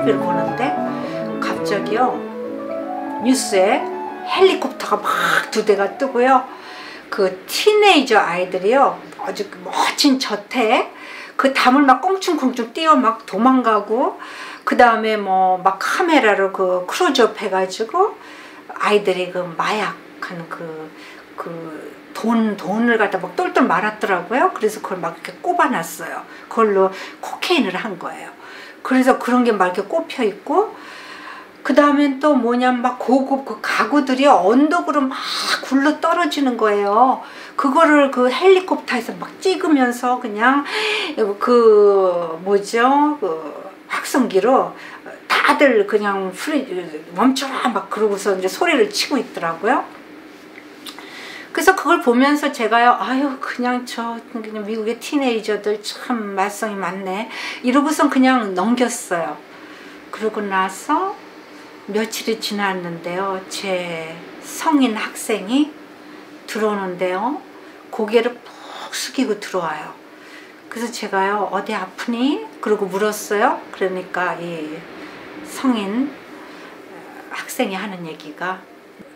TV를 보는데 갑자기요 뉴스에 헬리콥터가 막 2대가 뜨고요. 그 티네이저 아이들이요 아주 멋진 저택 그 담을 막 껑충껑충 뛰어 막 도망가고 그 다음에 뭐 막 카메라로 그 크로즈업 해가지고 아이들이 그 마약하는 돈을 갖다 막 똘똘 말았더라고요. 그래서 그걸 막 이렇게 꼽아놨어요. 그걸로 코케인을 한 거예요. 그래서 그런 게 막 이렇게 꼽혀 있고 그 다음엔 또 뭐냐면 막 고급 그 가구들이 언덕으로 막 굴러 떨어지는 거예요. 그거를 그 헬리콥터에서 막 찍으면서 그냥 그 뭐죠? 그 확성기로 다들 그냥 멈춰라 막 그러고서 이제 소리를 치고 있더라고요. 그래서 그걸 보면서 제가요, 아유, 그냥 미국의 티네이저들 참 말썽이 많네. 이러고선 그냥 넘겼어요. 그러고 나서 며칠이 지났는데요. 제 성인 학생이 들어오는데요. 고개를 푹 숙이고 들어와요. 그래서 제가요, 어디 아프니? 그러고 물었어요. 그러니까 이 성인 학생이 하는 얘기가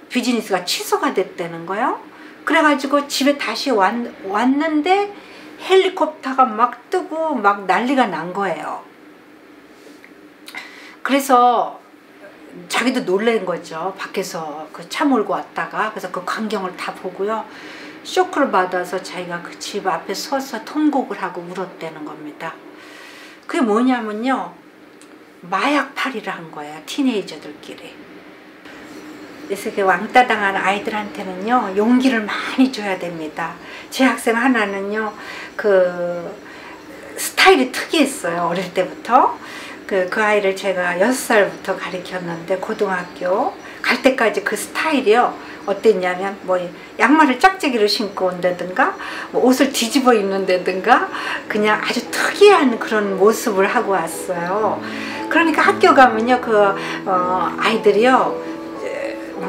비즈니스가 취소가 됐다는 거예요. 그래가지고 집에 다시 왔는데 헬리콥터가 막 뜨고 막 난리가 난 거예요. 그래서 자기도 놀란 거죠. 밖에서 그 차 몰고 왔다가. 그래서 그 광경을 다 보고요. 쇼크를 받아서 자기가 그 집 앞에 서서 통곡을 하고 울었다는 겁니다. 그게 뭐냐면요. 마약팔이를 한 거예요. 티네이저들끼리. 그래서 그 왕따 당한 아이들한테는요. 용기를 많이 줘야 됩니다. 제 학생 하나는요. 그 스타일이 특이했어요. 어릴 때부터. 그 아이를 제가 6살부터 가르쳤는데 고등학교 갈 때까지 그 스타일이요. 어땠냐면 뭐 양말을 짝짝이로 신고 온다든가 뭐 옷을 뒤집어 입는다든가 그냥 아주 특이한 그런 모습을 하고 왔어요. 그러니까 학교 가면요. 아이들이요.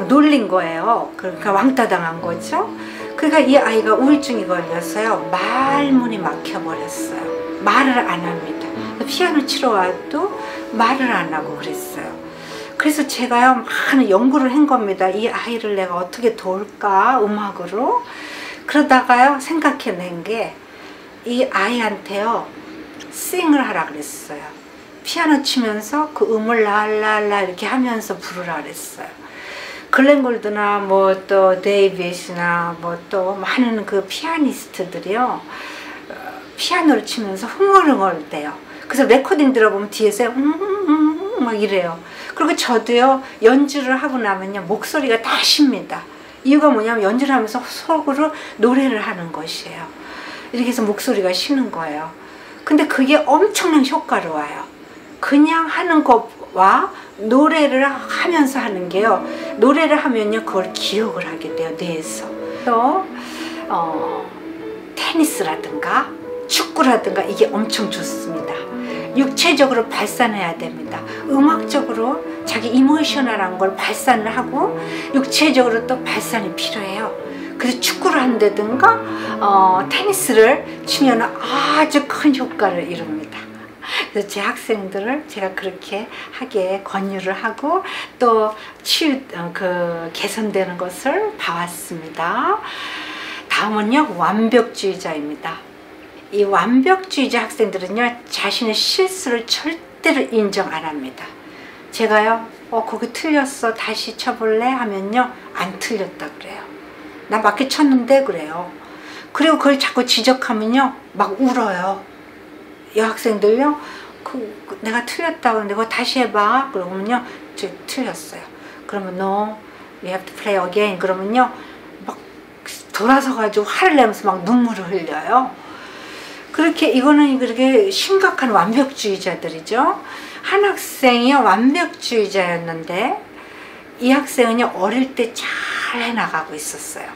놀린 거예요. 그러니까 왕따 당한 거죠. 그러니까 이 아이가 우울증이 걸려서요. 말문이 막혀버렸어요. 말을 안 합니다. 피아노 치러 와도 말을 안 하고 그랬어요. 그래서 제가요 많은 연구를 한 겁니다. 이 아이를 내가 어떻게 도울까 음악으로. 그러다가요 생각해낸 게 이 아이한테요 싱을 하라 그랬어요. 피아노 치면서 그 음을 랄랄라 이렇게 하면서 부르라 그랬어요. 글렌 골드나 뭐 또 데이빗이나 뭐 또 많은 그 피아니스트들이요 피아노를 치면서 흥얼흥얼 대요. 그래서 레코딩 들어보면 뒤에서 막 이래요. 그리고 저도요 연주를 하고 나면요 목소리가 다 쉽니다. 이유가 뭐냐면 연주를 하면서 속으로 노래를 하는 것이에요. 이렇게 해서 목소리가 쉬는 거예요. 근데 그게 엄청난 효과로 와요. 그냥 하는 것과 노래를 하면서 하는 게요. 노래를 하면요 그걸 기억을 하게 돼요. 뇌에서. 또 테니스라든가 축구라든가 이게 엄청 좋습니다. 육체적으로 발산해야 됩니다. 음악적으로 자기 이모셔널한 걸 발산을 하고 육체적으로 또 발산이 필요해요. 그래서 축구를 한다든가 테니스를 치면 아주 큰 효과를 이룹니다. 그래서 제 학생들을 제가 그렇게 하게 권유를 하고 또 개선되는 것을 봐왔습니다. 다음은요 완벽주의자입니다. 이 완벽주의자 학생들은요 자신의 실수를 절대로 인정 안 합니다. 제가요 거기 틀렸어 다시 쳐볼래 하면요 안 틀렸다 그래요. 나 맞게 쳤는데 그래요. 그리고 그걸 자꾸 지적하면요 막 울어요. 이 학생들요 내가 틀렸다고 하는데 그거 다시 해봐 그러면요 저 틀렸어요. 그러면 no we have to play again 그러면요 막 돌아서 가지고 화를 내면서 막 눈물을 흘려요. 이거는 그렇게 심각한 완벽주의자들이죠. 한 학생이 완벽주의자였는데 이 학생은요 어릴 때 잘 해나가고 있었어요.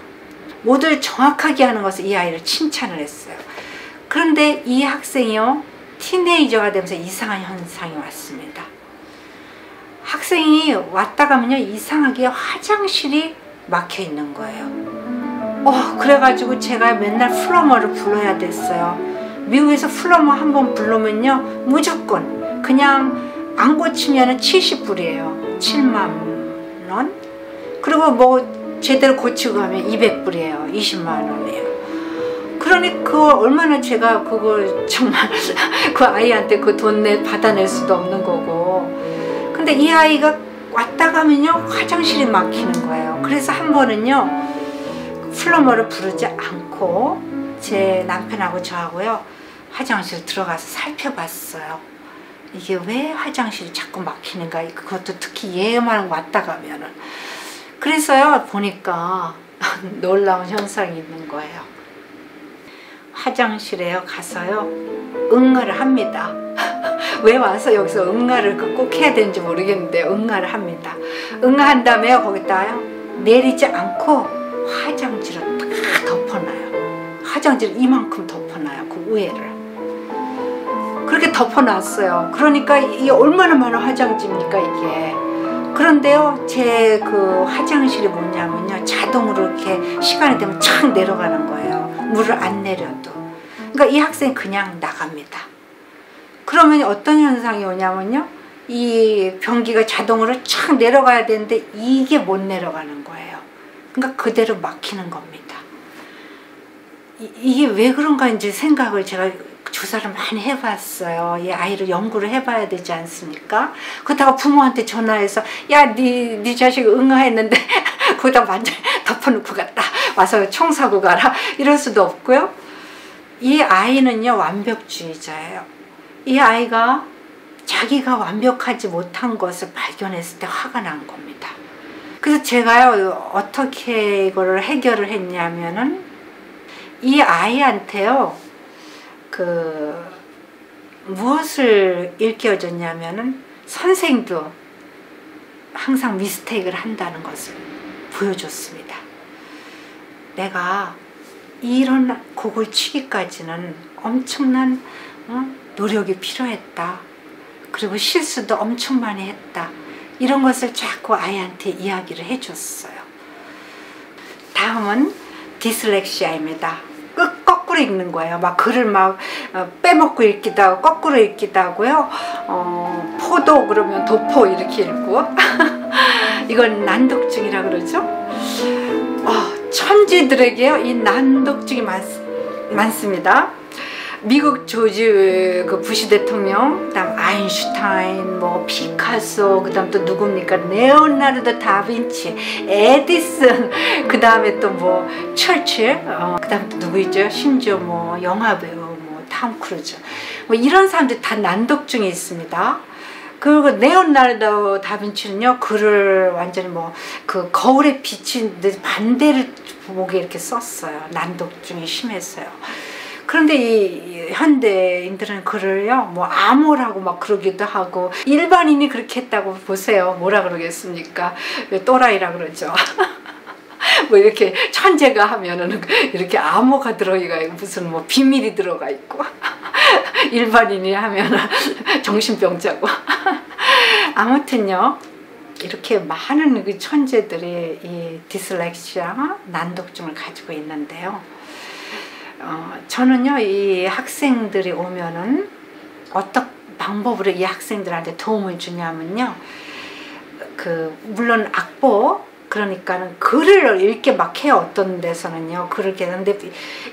모두를 정확하게 하는 것을 이 아이를 칭찬을 했어요. 그런데 이 학생이요 티네이저가 되면서 이상한 현상이 왔습니다. 학생이 왔다 가면요 이상하게 화장실이 막혀 있는 거예요. 그래가지고 제가 맨날 플러머를 불러야 됐어요. 미국에서 플러머 한번 부르면요 무조건 그냥 안 고치면 70불이에요. 7만 원. 그리고 뭐 제대로 고치고 가면 200불이에요. 20만 원이에요. 그러니 그걸 얼마나 제가 그걸 정말 그 아이한테 그 돈 받아낼 수도 없는 거고. 근데 이 아이가 왔다 가면요 화장실이 막히는 거예요. 그래서 한 번은요 플러머를 부르지 않고 제 남편하고 저하고요 화장실 들어가서 살펴봤어요. 이게 왜 화장실이 자꾸 막히는가. 그것도 특히 얘만 왔다 가면은. 그래서요 보니까 놀라운 현상이 있는 거예요. 화장실에요 가서요 응가를 합니다. 왜 와서 여기서 응가를 꼭 해야 되는지 모르겠는데 응가를 합니다. 응가한 다음에 거기다요 내리지 않고 화장지를 다 덮어놔요. 화장지를 이만큼 덮어놔요. 그 위에를 그렇게 덮어놨어요. 그러니까 이게 얼마나 많은 화장지입니까 이게. 그런데요 제 그 화장실이 뭐냐면요 자동으로 이렇게 시간이 되면 착 내려가는 거예요. 물을 안 내려도. 그러니까 이 학생이 그냥 나갑니다. 그러면 어떤 현상이 오냐면요 이 변기가 자동으로 착 내려가야 되는데 이게 못 내려가는 거예요. 그러니까 그대로 막히는 겁니다. 이게 왜 그런가 이제 생각을 제가 조사를 많이 해봤어요. 이 아이를 연구를 해봐야 되지 않습니까? 그렇다고 부모한테 전화해서 야 네 자식 응아했는데 거기다 완전 덮어놓고 갔다 와서 청소하고 가라 이럴 수도 없고요. 이 아이는요 완벽주의자예요. 이 아이가 자기가 완벽하지 못한 것을 발견했을 때 화가 난 겁니다. 그래서 제가요 어떻게 이거를 해결을 했냐면은 이 아이한테요 무엇을 일깨워줬냐면은 선생도 항상 미스테이크를 한다는 것을 보여줬습니다. 내가 이런 곡을 치기까지는 엄청난 노력이 필요했다. 그리고 실수도 엄청 많이 했다. 이런 것을 자꾸 아이한테 이야기를 해줬어요. 다음은 디슬렉시아입니다. 거꾸로 읽는 거예요. 막 글을 막 빼먹고 읽기도 하고 거꾸로 읽기도 하고요. 포도 그러면 도포 이렇게 읽고 이건 난독증이라 그러죠. 천지들에게요 이 난독증이 많습니다. 미국 조지 그 부시 대통령, 그다음 아인슈타인, 뭐 피카소, 그다음 또 누굽니까? 레오나르도 다빈치, 에디슨, 그다음에 또 뭐 철칠, 그다음 또 누구 있죠? 심지어 뭐 영화 배우, 뭐 톰 크루즈, 뭐 이런 사람들 다 난독증이 있습니다. 그리고 레오나르도 다빈치는요 글을 완전히 뭐 그 거울에 비친 반대를 보게 이렇게 썼어요. 난독증이 심했어요. 그런데 이 현대인들은 글을요 뭐 암호라고 막 그러기도 하고 일반인이 그렇게 했다고 보세요. 뭐라 그러겠습니까? 또라이라 그러죠. 뭐 이렇게 천재가 하면은 이렇게 암호가 들어가 있고 무슨 뭐 비밀이 들어가 있고 일반인이 하면은 정신병자고. 아무튼요 이렇게 많은 그 천재들이 이 디슬렉시아 난독증을 가지고 있는데요. 저는요 이 학생들이 오면은 어떤 방법으로 이 학생들한테 도움을 주냐면요 물론 악보 그러니까는 글을 읽게 막 해요. 어떤 데서는요 글을 읽는데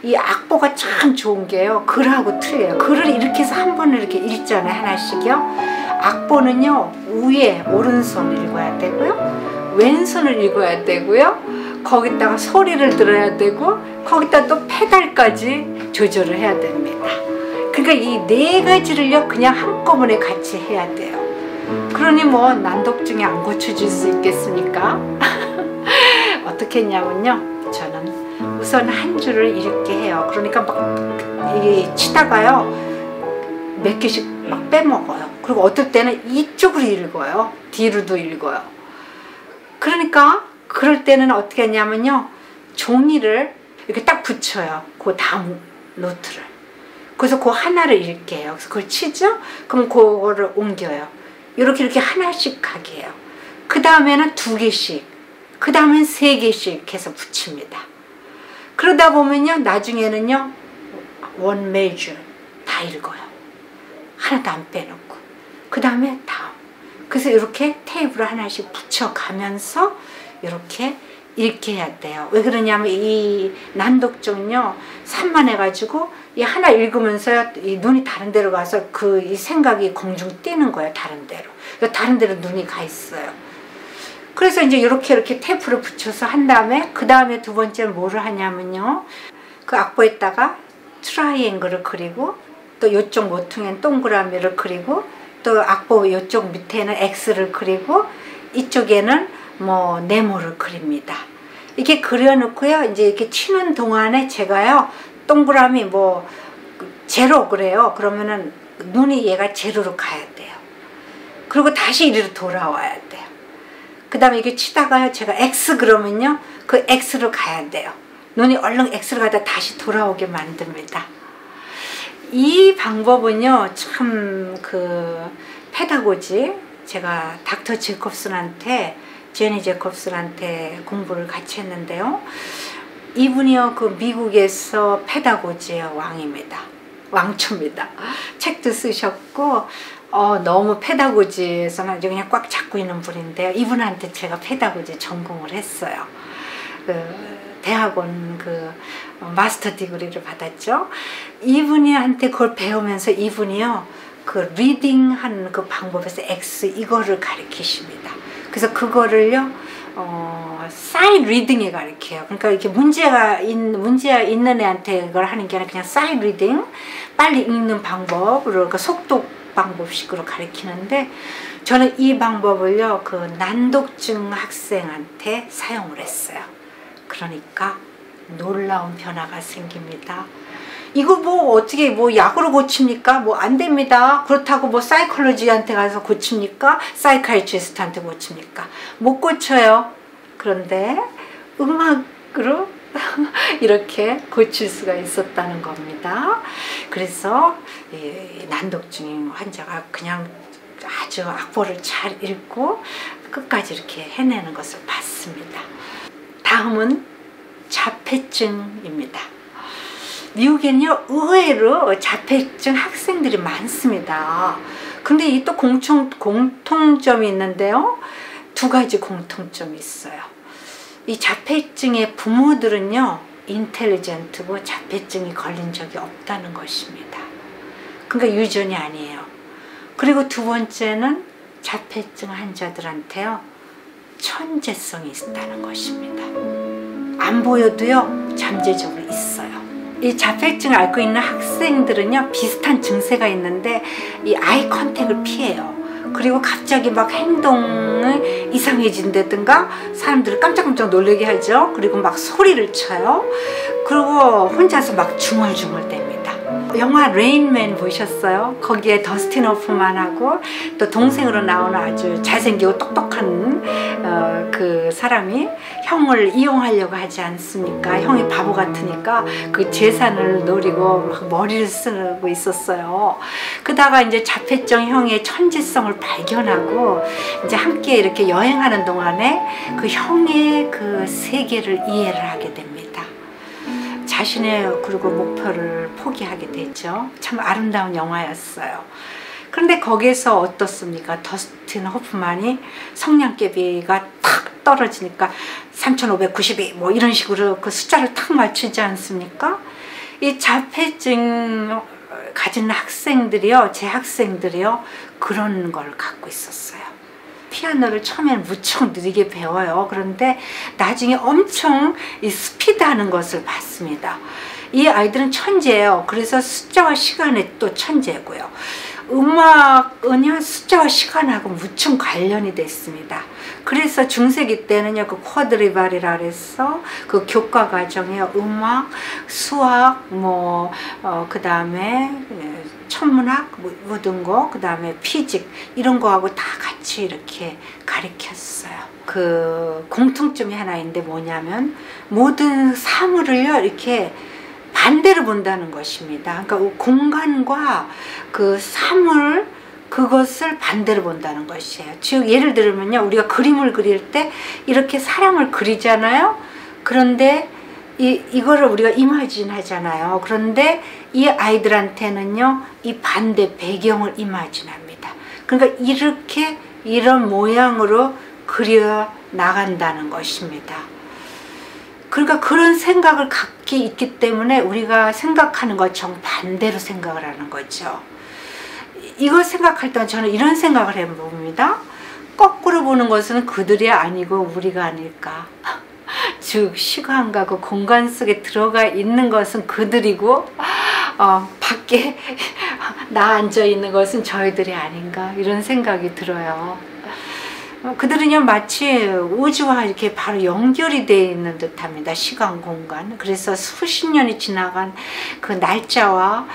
이 악보가 참 좋은 게요 글하고 틀려요. 글을 이렇게 해서 한 번을 이렇게 읽잖아요 하나씩요. 악보는요 위에 오른손을 읽어야 되고요 왼손을 읽어야 되고요 거기다가 소리를 들어야 되고 거기다 또 페달까지 조절을 해야 됩니다. 그러니까 이 네 가지를요 그냥 한꺼번에 같이 해야 돼요. 그러니 뭐 난독증이 안 고쳐질 수 있겠습니까? 어떻게 했냐면요 저는 우선 한 줄을 읽게 해요. 그러니까 막 치다가요 몇 개씩 막 빼먹어요. 그리고 어떨 때는 이쪽으로 읽어요. 뒤로도 읽어요. 그러니까 그럴 때는 어떻게 하냐면요 종이를 이렇게 딱 붙여요. 그 다음 노트를. 그래서 그 하나를 읽게요. 그래서 그걸 치죠? 그럼 그거를 옮겨요. 이렇게 하나씩 가게 해요. 그 다음에는 2개씩, 그 다음엔 3개씩 해서 붙입니다. 그러다 보면요 나중에는요 원 메이저 다 읽어요. 하나도 안 빼놓고. 그 다음에 다음. 그래서 이렇게 테이프를 하나씩 붙여가면서 이렇게 읽게 해야 돼요. 왜 그러냐면 이 난독증은요, 산만해가지고 이 하나 읽으면서 이 눈이 다른 데로 가서 이 생각이 공중 뛰는 거예요. 다른 데로. 다른 데로 눈이 가 있어요. 그래서 이제 이렇게 테이프를 붙여서 한 다음에, 그 다음에 두 번째는 뭐를 하냐면요, 그 악보에다가 트라이앵글을 그리고, 또 이쪽 모퉁이엔 동그라미를 그리고, 또 악보 이쪽 밑에는 X를 그리고, 이쪽에는 뭐 네모를 그립니다. 이렇게 그려놓고요, 이제 이렇게 치는 동안에 제가요, 동그라미 뭐 제로 그래요. 그러면은 눈이 얘가 제로로 가야 돼요. 그리고 다시 이리로 돌아와야 돼요. 그 다음에 이게 치다가요, 제가 X 그러면요, 그 X로 가야 돼요. 눈이 얼른 X로 가다 다시 돌아오게 만듭니다. 이 방법은요, 참 페다고지, 제가 닥터 제콥슨한테, 제니 제콥슨한테 공부를 같이 했는데요. 이분이요, 미국에서 페다고지의 왕입니다. 왕초입니다. 책도 쓰셨고, 너무 페다고지에서는 그냥 꽉 잡고 있는 분인데요. 이분한테 제가 페다고지 전공을 했어요. 대학원 마스터 디그리를 받았죠. 이분이한테 그걸 배우면서 이분이요, 리딩하는 방법에서 X 이거를 가르치십니다. 그래서 그거를요, 사인 리딩에 가르쳐요. 그러니까 이렇게 문제가 있는 애한테 그걸 하는 게 아니라 그냥 사인 리딩, 빨리 읽는 방법으로, 그러니까 속독 방법식으로 가르치는데, 저는 이 방법을요, 난독증 학생한테 사용을 했어요. 그러니까 놀라운 변화가 생깁니다. 이거 어떻게 약으로 고칩니까? 안 됩니다. 그렇다고 사이콜로지한테 가서 고칩니까? 사이카이트리스트한테 고칩니까? 못 고쳐요. 그런데 음악으로 이렇게 고칠 수가 있었다는 겁니다. 그래서 난독증 환자가 그냥 아주 악보를 잘 읽고 끝까지 이렇게 해내는 것을 봤습니다. 다음은 자폐증입니다. 미국에는요, 의외로 자폐증 학생들이 많습니다. 근데 이 또 공통점이 있는데요, 두 가지 공통점이 있어요. 이 자폐증의 부모들은요, 인텔리전트고 자폐증이 걸린 적이 없다는 것입니다. 그러니까 유전이 아니에요. 그리고 두 번째는 자폐증 환자들한테요, 천재성이 있다는 것입니다. 안 보여도요, 잠재적으로 있어요. 이 자폐증을 앓고 있는 학생들은요, 비슷한 증세가 있는데 이 아이 컨택을 피해요. 그리고 갑자기 막 행동이 이상해진다든가 사람들을 깜짝깜짝 놀라게 하죠. 그리고 막 소리를 쳐요. 그리고 혼자서 막 중얼중얼 댑니다. 영화 레인맨 보셨어요? 거기에 더스틴 호프만하고 또 동생으로 나오는 아주 잘생기고 똑똑한 그 사람이 형을 이용하려고 하지 않습니까? 형이 바보 같으니까 그 재산을 노리고 막 머리를 쓰고 있었어요. 그러다가 이제 자폐증 형의 천재성을 발견하고 이제 함께 이렇게 여행하는 동안에 그 형의 그 세계를 이해를 하게 됩니다. 자신의 그리고 목표를 포기하게 되죠. 참 아름다운 영화였어요. 그런데 거기에서 어떻습니까? 더스틴 호프만이 성냥개비가 탁 떨어지니까 3592 뭐 이런 식으로 그 숫자를 탁 맞추지 않습니까? 이 자폐증 가진 학생들이요, 제 학생들이요, 그런 걸 갖고 있었어요. 피아노를 처음에는 무척 느리게 배워요. 그런데 나중에 엄청 이 스피드하는 것을 봤습니다. 이 아이들은 천재예요. 그래서 숫자와 시간에 또 천재고요. 음악은요, 숫자와 시간하고 무척 관련이 됐습니다. 그래서 중세기 때는요, 그 쿼드리발이라 그래서 그 교과 과정에 음악, 수학, 그 다음에 천문학, 모든 거, 그 다음에 피직, 이런 거하고 다 같이 이렇게 가르쳤어요. 그 공통점이 하나 있는데 뭐냐면, 모든 사물을요, 이렇게 반대로 본다는 것입니다. 그러니까 공간과 그 사물, 그것을 반대로 본다는 것이에요. 즉 예를 들면요, 우리가 그림을 그릴 때 이렇게 사람을 그리잖아요. 그런데 이거를 우리가 이마진 하잖아요. 그런데 이 아이들한테는요, 이 반대 배경을 이마진 합니다. 그러니까 이렇게 이런 모양으로 그려 나간다는 것입니다. 그러니까 그런 생각을 갖기 있기 때문에 우리가 생각하는 것 정반대로 생각을 하는 거죠. 이거 생각할 때 저는 이런 생각을 해봅니다. 거꾸로 보는 것은 그들이 아니고 우리가 아닐까. 즉 시간과 그 공간 속에 들어가 있는 것은 그들이고 밖에 나 앉아 있는 것은 저희들이 아닌가, 이런 생각이 들어요. 그들은요 마치 우주와 이렇게 바로 연결이 되어 있는 듯합니다. 시간 공간. 그래서 수십 년이 지나간 그 날짜와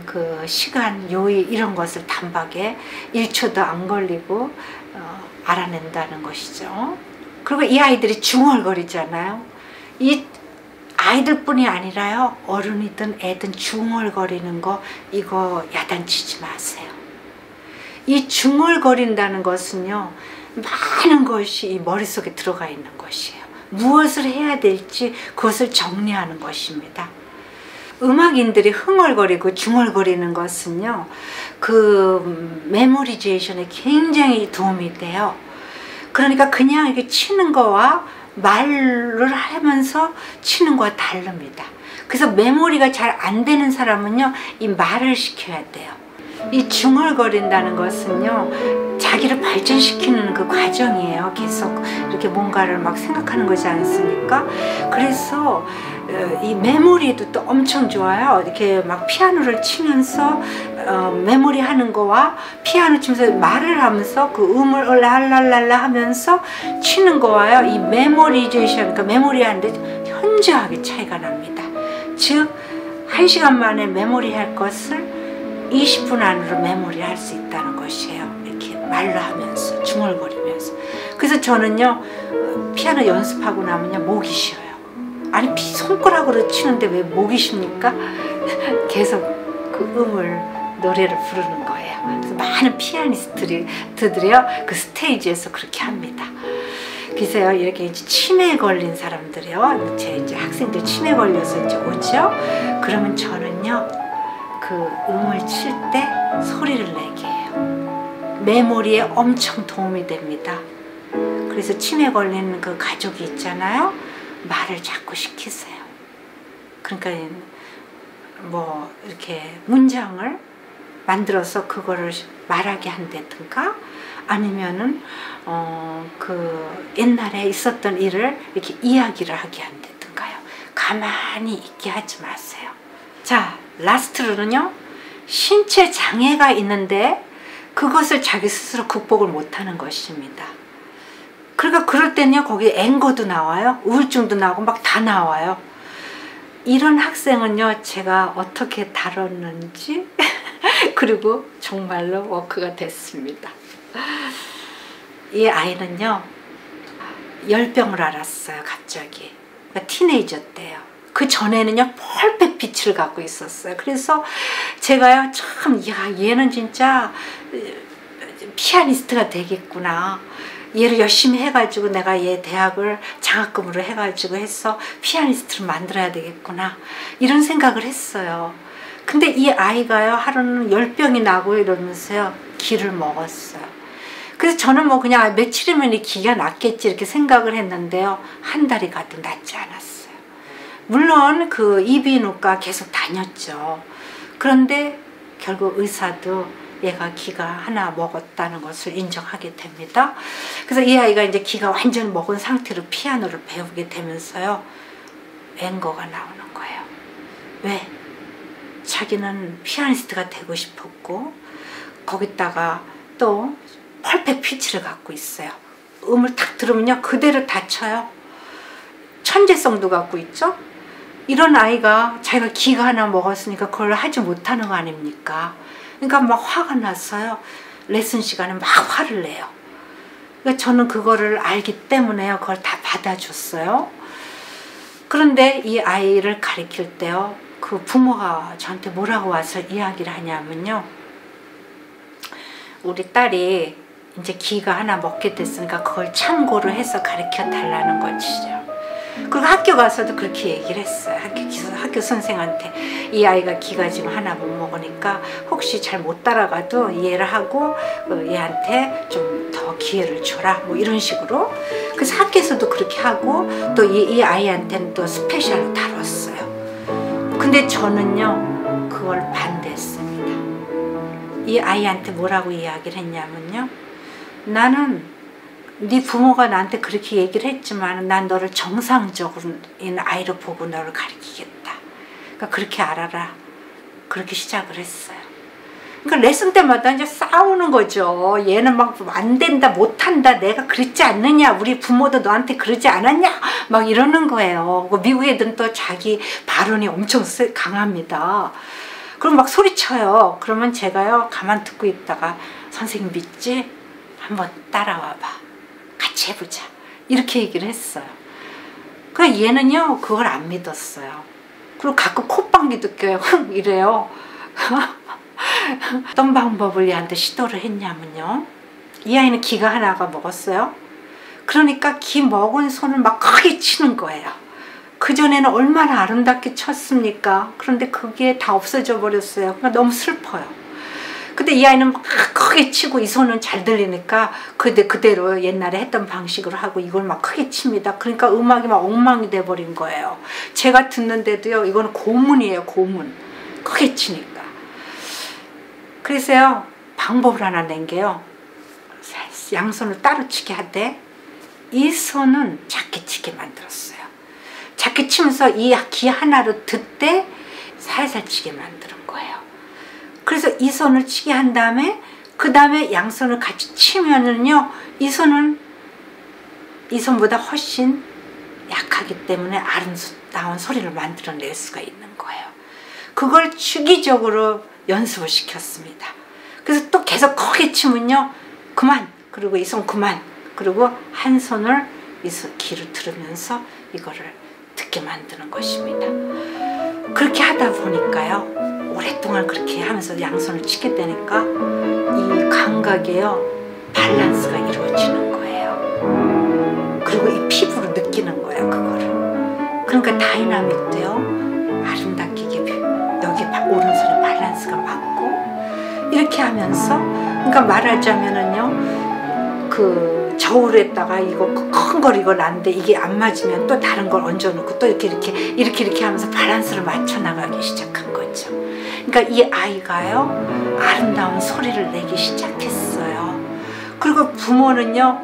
그 시간 요일 이런 것을 단박에 1초도 안 걸리고 알아낸다는 것이죠. 그리고 이 아이들이 중얼거리잖아요. 이 아이들뿐이 아니라요, 어른이든 애든 중얼거리는 거 이거 야단치지 마세요. 이 중얼거린다는 것은요, 많은 것이 이 머릿속에 들어가 있는 것이에요. 무엇을 해야 될지 그것을 정리하는 것입니다. 음악인들이 흥얼거리고 중얼거리는 것은요, 그 메모리제이션에 굉장히 도움이 돼요. 그러니까 그냥 이렇게 치는 거와 말을 하면서 치는 거와 다릅니다. 그래서 메모리가 잘 안 되는 사람은요, 이 말을 시켜야 돼요. 이 중얼거린다는 것은요, 자기를 발전시키는 그 과정이에요. 계속 이렇게 뭔가를 막 생각하는 거지 않습니까? 그래서 이 메모리도 또 엄청 좋아요. 이렇게 막 피아노를 치면서 메모리 하는 거와 피아노 치면서 말을 하면서 그 음을 랄랄랄라 하면서 치는 거와요, 이 메모리제이션, 그러니까 메모리 하는데 현저하게 차이가 납니다. 즉 1시간 만에 메모리 할 것을 20분 안으로 메모리 할 수 있다는 것이에요. 이렇게 말로 하면서 중얼거리면서. 그래서 저는요 피아노 연습하고 나면요 목이 쉬어요. 아니 손가락으로 치는데 왜 목이 쉽니까? 계속 그 음을 노래를 부르는 거예요. 그래서 많은 피아니스트들이요 그 스테이지에서 그렇게 합니다. 그래서요 이렇게 이제 치매에 걸린 사람들이요, 제 이제 학생들 치매 걸려서 이제 오죠. 그러면 저는요 그 음을 칠 때 소리를 내게 해요. 메모리에 엄청 도움이 됩니다. 그래서 치매 걸리는 그 가족이 있잖아요, 말을 자꾸 시키세요. 그러니까 뭐 이렇게 문장을 만들어서 그거를 말하게 한다든가, 아니면은 그 옛날에 있었던 일을 이렇게 이야기를 하게 한다든가요. 가만히 있게 하지 마세요. 자, 라스트로는요, 신체 장애가 있는데 그것을 자기 스스로 극복을 못하는 것입니다. 그러니까 그럴 때는요 거기 앵거도 나와요, 우울증도 나오고 막 다 나와요. 이런 학생은요 제가 어떻게 다뤘는지 그리고 정말로 워크가 됐습니다. 이 아이는요 열병을 앓았어요. 갑자기. 그러니까 티네이저 때요. 그 전에는요 펄펙 빛을 갖고 있었어요. 그래서 제가요 참, 야 얘는 진짜 피아니스트가 되겠구나, 얘를 열심히 해가지고 내가 얘 대학을 장학금으로 해가지고 해서 피아니스트를 만들어야 되겠구나, 이런 생각을 했어요. 근데 이 아이가요 하루는 열병이 나고 이러면서요 기를 먹었어요. 그래서 저는 뭐 그냥 며칠이면 이 기가 낫겠지 이렇게 생각을 했는데요, 한 달이 가도 낫지 않았어요. 물론 그 이비인후과 계속 다녔죠. 그런데 결국 의사도 얘가 기가 하나 먹었다는 것을 인정하게 됩니다. 그래서 이 아이가 이제 기가 완전히 먹은 상태로 피아노를 배우게 되면서요 앵거가 나오는 거예요. 왜? 자기는 피아니스트가 되고 싶었고 거기다가 또 펄펙 피치를 갖고 있어요. 음을 탁 들으면요 그대로 다 쳐요. 천재성도 갖고 있죠. 이런 아이가 자기가 기가 하나 먹었으니까 그걸 하지 못하는 거 아닙니까? 그러니까 막 화가 났어요. 레슨 시간에 막 화를 내요. 그러니까 저는 그거를 알기 때문에요 그걸 다 받아줬어요. 그런데 이 아이를 가르칠 때요 그 부모가 저한테 뭐라고 와서 이야기를 하냐면요, 우리 딸이 이제 기가 하나 먹게 됐으니까 그걸 참고를 해서 가르쳐 달라는 것이죠. 그리고 학교 가서도 그렇게 얘기를 했어요. 학교 선생한테 이 아이가 기가 지금 하나 못 먹으니까 혹시 잘 못 따라가도 이해를 하고 얘한테 좀 더 기회를 줘라 뭐 이런 식으로. 그래서 학교에서도 그렇게 하고 또 이 아이한테는 또 스페셜로 다뤘어요. 근데 저는요 그걸 반대했습니다. 이 아이한테 뭐라고 이야기를 했냐면요, 나는 네 부모가 나한테 그렇게 얘기를 했지만 난 너를 정상적인 아이로 보고 너를 가르치겠다. 그러니까 그렇게 알아라. 그렇게 시작을 했어요. 그러니까 레슨 때마다 이제 싸우는 거죠. 얘는 막 안 된다, 못 한다, 내가 그랬지 않느냐, 우리 부모도 너한테 그러지 않았냐, 막 이러는 거예요. 미국 애들은 또 자기 발언이 엄청 강합니다. 그럼 막 소리쳐요. 그러면 제가요 가만 듣고 있다가 선생님 믿지? 한번 따라와 봐. 같이 해보자. 이렇게 얘기를 했어요. 그러니까 얘는요 그걸 안 믿었어요. 그리고 가끔 콧방귀도 껴요. 흥 이래요. 어떤 방법을 얘한테 시도를 했냐면요, 이 아이는 기가 하나가 먹었어요. 그러니까 기 먹은 손을 막 크게 치는 거예요. 그전에는 얼마나 아름답게 쳤습니까? 그런데 그게 다 없어져 버렸어요. 그러니까 너무 슬퍼요. 근데 이 아이는 막 크게 치고 이 손은 잘 들리니까 그대로 옛날에 했던 방식으로 하고 이걸 막 크게 칩니다. 그러니까 음악이 막 엉망이 돼버린 거예요. 제가 듣는데도요 이거는 고문이에요, 고문. 크게 치니까. 그래서요 방법을 하나 낸 게요, 양손을 따로 치게 하되 이 손은 작게 치게 만들었어요. 작게 치면서 이 기 하나로 듣되 살살 치게 만드는 거예요. 그래서 이 손을 치게 한 다음에 그 다음에 양손을 같이 치면은요 이 손은 이 손보다 훨씬 약하기 때문에 아름다운 소리를 만들어낼 수가 있는 거예요. 그걸 주기적으로 연습을 시켰습니다. 그래서 또 계속 크게 치면요 그만, 그리고 이 손 그만, 그리고 한 손을 이 귀를 들으면서 이거를 듣게 만드는 것입니다. 그렇게 하다 보니까요 오랫동안 그렇게 하면서 양손을 치게 되니까 이 감각에요 밸런스가 이루어지는 거예요. 그리고 이 피부로 느끼는 거예요 그거를. 그러니까 다이나믹도요 아름답게 여기 오른손에 밸런스가 맞고 이렇게 하면서, 그러니까 말하자면은요 그 저울에다가 이거 큰 걸 이거 놨는데 이게 안 맞으면 또 다른 걸 얹어놓고 또 이렇게 하면서 밸런스를 맞춰 나가기 시작한 거죠. 그러니까 이 아이가요 아름다운 소리를 내기 시작했어요. 그리고 부모는요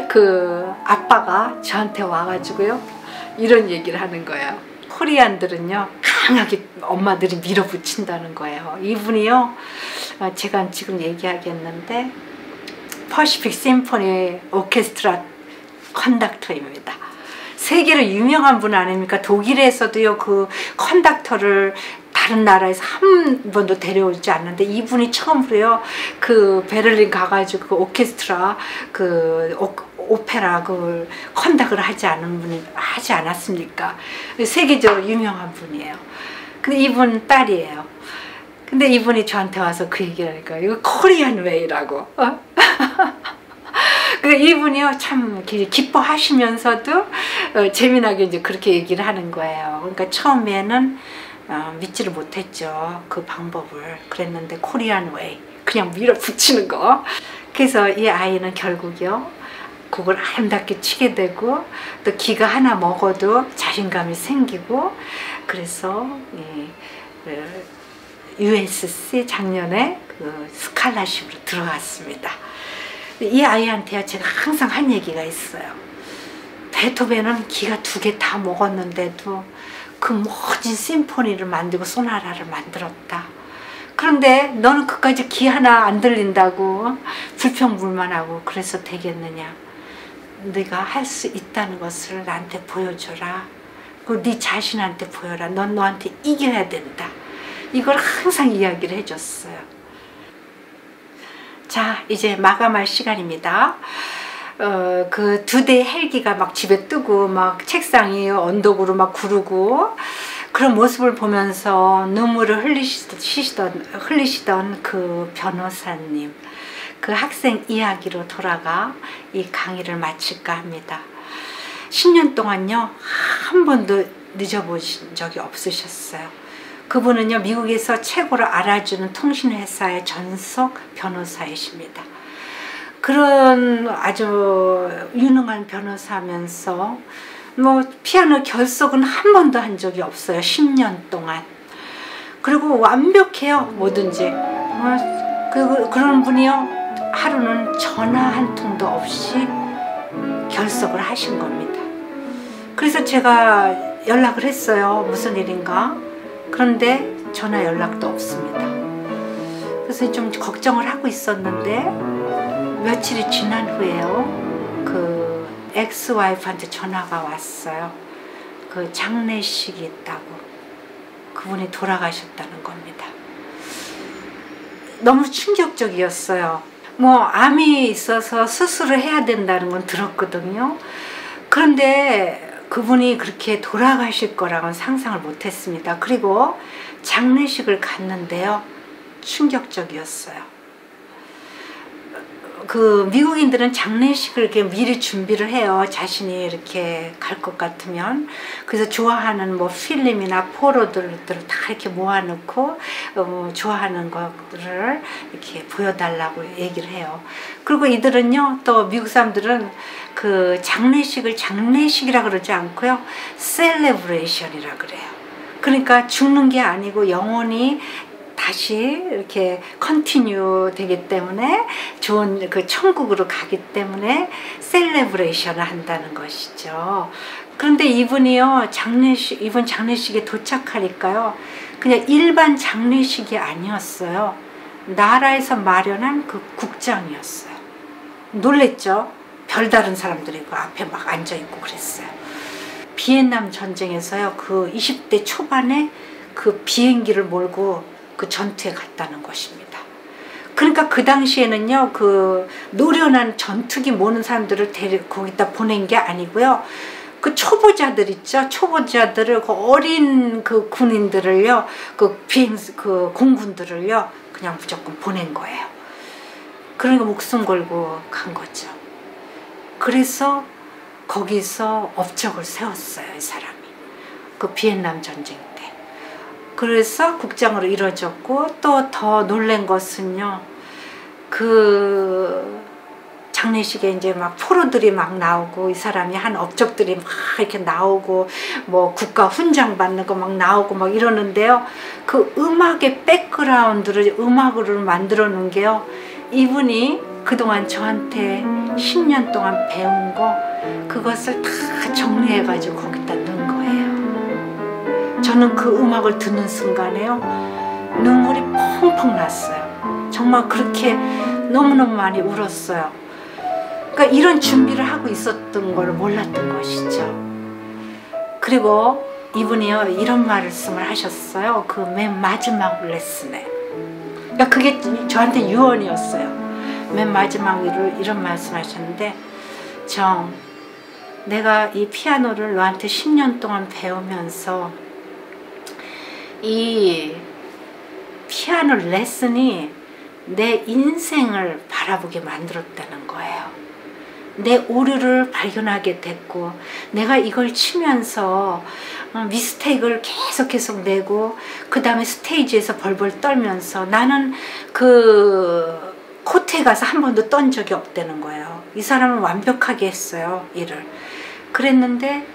그 아빠가 저한테 와가지고요 이런 얘기를 하는 거예요. 코리안들은요 강하게 엄마들이 밀어붙인다는 거예요. 이분이요 제가 지금 얘기하겠는데 퍼시픽 심포니 오케스트라 컨덕터입니다. 세계로 유명한 분 아닙니까? 독일에서도요 그 컨덕터를 다른 나라에서 한 번도 데려오지 않는데 이분이 처음으로요 그 베를린 가가지고 그 오케스트라 그 오페라 그 컨덕을 하지 않았습니까? 세계적으로 유명한 분이에요. 근데 이분 딸이에요. 근데 이분이 저한테 와서 그 얘기를 하니까 이거 코리안 웨이라고. 그러니까 이분이요 참 기뻐하시면서도 재미나게 이제 그렇게 얘기를 하는 거예요. 그러니까 처음에는 믿지를 못했죠 그 방법을. 그랬는데 코리안 웨이 그냥 밀어붙이는 거. 그래서 이 아이는 결국요 그걸 아름답게 치게 되고 또 기가 하나 먹어도 자신감이 생기고, 그래서 USC 작년에 그 스칼라십으로 들어갔습니다. 이 아이한테요 제가 항상 한 얘기가 있어요. 베토벤은 기가 2개 다 먹었는데도 그 멋진 심포니를 만들고 소나라를 만들었다. 그런데 너는 그까지 기 하나 안 들린다고 불평불만하고 그래서 되겠느냐. 네가 할 수 있다는 것을 나한테 보여줘라. 그리고 네 자신한테 보여라. 넌 너한테 이겨야 된다. 이걸 항상 이야기를 해줬어요. 자, 이제 마감할 시간입니다. 그 2대의 헬기가 막 집에 뜨고 막 책상이 언덕으로 막 구르고 그런 모습을 보면서 눈물을 흘리시던 그 변호사님, 그 학생 이야기로 돌아가 이 강의를 마칠까 합니다. 10년 동안요 한 번도 늦어보신 적이 없으셨어요. 그분은요, 미국에서 최고로 알아주는 통신회사의 전속 변호사이십니다. 그런 아주 유능한 변호사면서 뭐 피아노 결석은 한 번도 한 적이 없어요. 10년 동안. 그리고 완벽해요, 뭐든지. 그런 분이요, 하루는 전화 한 통도 없이 결석을 하신 겁니다. 그래서 제가 연락을 했어요. 무슨 일인가? 그런데 전화 연락도 없습니다. 그래서 좀 걱정을 하고 있었는데 며칠이 지난 후에요, 그 엑스와이프한테 전화가 왔어요. 그 장례식이 있다고. 그분이 돌아가셨다는 겁니다. 너무 충격적이었어요. 뭐 암이 있어서 수술을 해야 된다는 건 들었거든요. 그런데 그분이 그렇게 돌아가실 거라고는 상상을 못했습니다. 그리고 장례식을 갔는데요, 충격적이었어요. 그 미국인들은 장례식을 이렇게 미리 준비를 해요. 자신이 이렇게 갈 것 같으면. 그래서 좋아하는 뭐 필름이나 포로들을 다 이렇게 모아놓고 좋아하는 것들을 이렇게 보여달라고 얘기를 해요. 그리고 이들은요, 또 미국 사람들은 그 장례식을 장례식이라 그러지 않고요, 셀레브레이션이라 그래요. 그러니까 죽는 게 아니고 영원히 다시 이렇게 컨티뉴 되기 때문에 좋은 그 천국으로 가기 때문에 셀레브레이션을 한다는 것이죠. 그런데 이분이요, 이분 장례식에 도착하니까요, 그냥 일반 장례식이 아니었어요. 나라에서 마련한 그 국장이었어요. 놀랬죠? 별다른 사람들이 그 앞에 막 앉아있고 그랬어요. 비엔남 전쟁에서요, 그 20대 초반에 그 비행기를 몰고 그 전투에 갔다는 것입니다. 그러니까 그 당시에는요, 그 노련한 전투기 모는 사람들을 거기다 보낸 게 아니고요, 그 초보자들 있죠, 초보자들을, 그 어린 그 군인들을요, 그 공군들을요, 그냥 무조건 보낸 거예요. 그러니까 목숨 걸고 간 거죠. 그래서 거기서 업적을 세웠어요, 이 사람이. 그 비엔남 전쟁 때. 그래서 국장으로 이뤄졌고, 또 더 놀란 것은요, 그 장례식에 이제 막 포로들이 막 나오고, 이 사람이 한 업적들이 막 이렇게 나오고, 뭐 국가 훈장 받는 거 막 나오고 막 이러는데요, 그 음악의 백그라운드를 음악으로 만들어 놓은 게요, 이분이 그동안 저한테 10년 동안 배운 거, 그것을 다 정리해 가지고 거기다 넣은 거예요. 저는 그 음악을 듣는 순간에요, 눈물이 펑펑 났어요. 정말 그렇게 너무너무 많이 울었어요. 그러니까 이런 준비를 하고 있었던 걸 몰랐던 것이죠. 그리고 이분이요, 이런 말씀을 하셨어요. 그 맨 마지막 레슨에. 그러니까 그게 저한테 유언이었어요. 맨 마지막으로 이런 말씀 하셨는데, 내가 이 피아노를 너한테 10년 동안 배우면서 이 피아노 레슨이 내 인생을 바라보게 만들었다는 거예요. 내 오류를 발견하게 됐고, 내가 이걸 치면서 미스테이크를 계속 내고, 그 다음에 스테이지에서 벌벌 떨면서 나는 그 코트에 가서 한 번도 떤 적이 없다는 거예요. 이 사람은 완벽하게 했어요, 일을. 그랬는데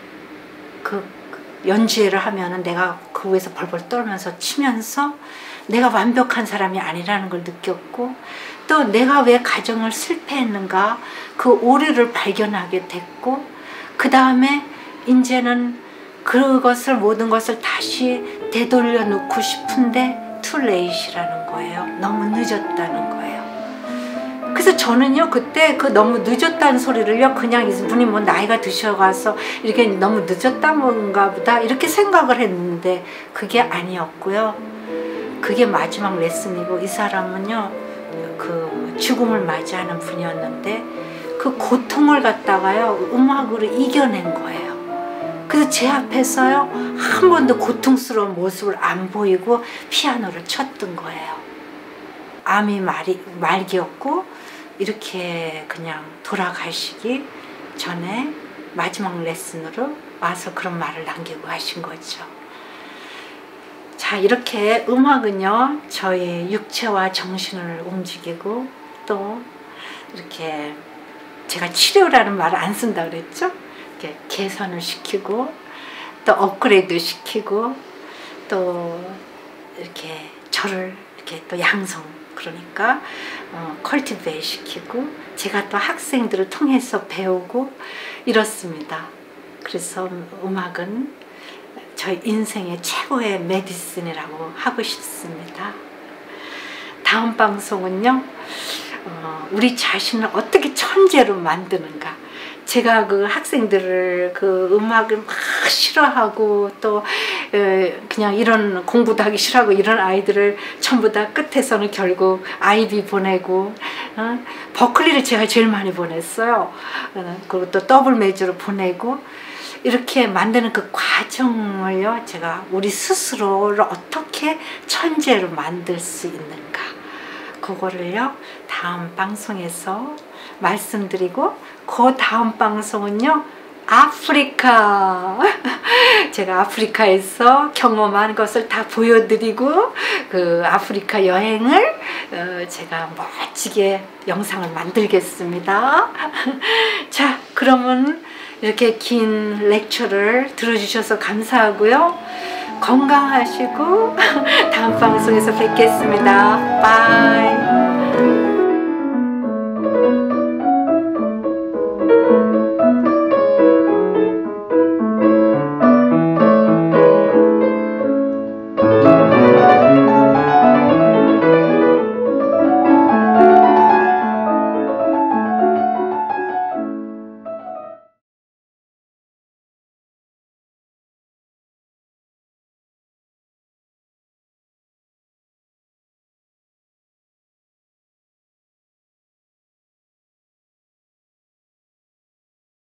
그 연주회를 하면은 내가 그 위에서 벌벌 떨면서 치면서 내가 완벽한 사람이 아니라는 걸 느꼈고, 또 내가 왜 가정을 실패했는가, 그 오류를 발견하게 됐고, 그 다음에 이제는 그것을 모든 것을 다시 되돌려 놓고 싶은데 too late이라는 거예요. 너무 늦었다는 거예요. 그래서 저는요, 그때 그 너무 늦었다는 소리를요, 그냥 이분이 뭐 나이가 드셔가서 이렇게 너무 늦었다는가 보다 이렇게 생각을 했는데 그게 아니었고요. 그게 마지막 레슨이고, 이 사람은요, 그 죽음을 맞이하는 분이었는데 그 고통을 갖다가요, 음악으로 이겨낸 거예요. 그래서 제 앞에서요, 한 번도 고통스러운 모습을 안 보이고 피아노를 쳤던 거예요. 암이 말기였고, 이렇게 그냥 돌아가시기 전에 마지막 레슨으로 와서 그런 말을 남기고 가신 거죠. 자, 이렇게 음악은요, 저희 육체와 정신을 움직이고, 또 이렇게 제가 치료라는 말을 안 쓴다 그랬죠? 이렇게 개선을 시키고, 또 업그레이드 시키고, 또 이렇게 저를 이렇게 또 양성, 그러니까 컬티베이트 시키고, 제가 또 학생들을 통해서 배우고 이렇습니다. 그래서 음악은 저희 인생의 최고의 메디슨이라고 하고 싶습니다. 다음 방송은요, 우리 자신을 어떻게 천재로 만드는가. 제가 그 학생들을 그 음악을 막 싫어하고 또 그냥 이런 공부도 하기 싫어하고 이런 아이들을 전부 다 끝에서는 결국 아이비 보내고, 버클리를 제가 제일 많이 보냈어요. 그리고 또 더블 메이저로 보내고, 이렇게 만드는 그 과정을요, 제가 우리 스스로를 어떻게 천재로 만들 수 있는가, 그거를요 다음 방송에서 말씀드리고, 그 다음 방송은요 아프리카, 제가 아프리카에서 경험한 것을 다 보여드리고, 그 아프리카 여행을 제가 멋지게 영상을 만들겠습니다. 자, 그러면 이렇게 긴 렉처를 들어주셔서 감사하고요. 건강하시고 다음 방송에서 뵙겠습니다. 바이.